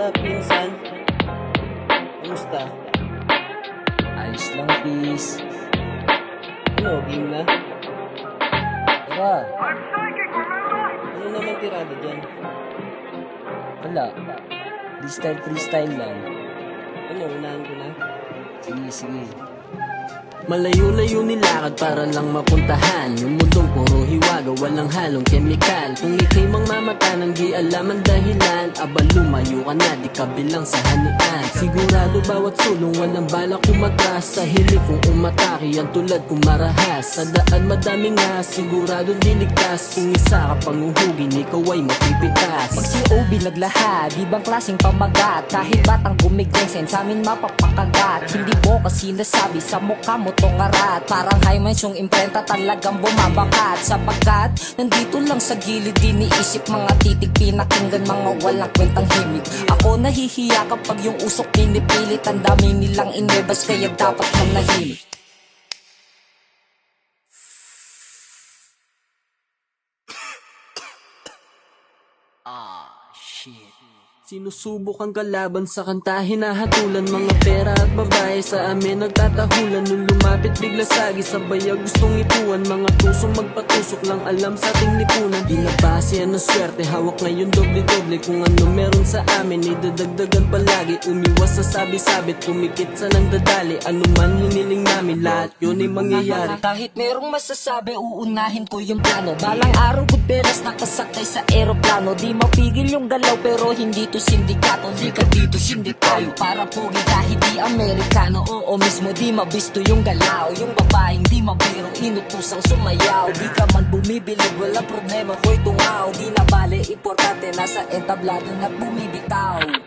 What's up, pinsan? Kumusta? Ayos lang, peace. Ano, game na? Tara, Ano naman tirada dyan? wala. Freestyle lang. Ano, unahan ko na? Sige. Malayo-layo nilakad para lang mapuntahan yung mundong puro hiwaga, walang halong kemikal. Kung ika'y mamamata nang di alam ang dahilan, aba lumayo ka na, di ka bilang sa hanian. Sigurado bawat sulong walang balak umatras, sa hilig kung umatake yan tulad kung marahas. Sa daan madaming nga, sigurado diligtas, kung isa ka panguhugin, ikaw ay mapipitas. Pag si OB naglahad, ibang klaseng pamagat. Kahit batang gumigengsen, sa amin mapapakagat. Hindi mo kasi nasabi sa mukha mo tong arat. Parang highmans yung imprenta talagang bumabakat. Sapagkat nandito lang sa gilid, diniisip mga titig, pinakinggan mga walang kwentang himig. Ako nahihiya kapag yung usok pinipilit. Ang dami nilang inebas kaya dapat manahimik. Sinusubok ang kalaban sa kanta, hinahatulan mga pera at babae sa amin nagtatahulan. Nung lumapit bigla sagi sa bayag gustong ipuan, mga tusong magpatusok lang alam sa ating lipunan. Di na base yan ng swerte, hawak ngayon doble-doble. Kung ano meron sa amin idadagdagan palagi. Umiwas sa sabi-sabit, pumikit sa nang dadali. Ano man hiniling namin, lahat yun ay mangyayari. Kahit merong masasabi, uunahin ko yung plano. Balang araw gudberas nakasakay sa eroplano. Di mapigil yung galaw pero hindi to sindikato. Di ka dito, hindi tayo. Para pugi kahit di Amerikano. Oo mismo di mabisto yung galaw. Yung babaeng di mabiro, inutusang sumayaw. Di ka man bumibilib, wala problema ko'y tungaw. Di na bale, importante nasa entablado na't bumibitaw.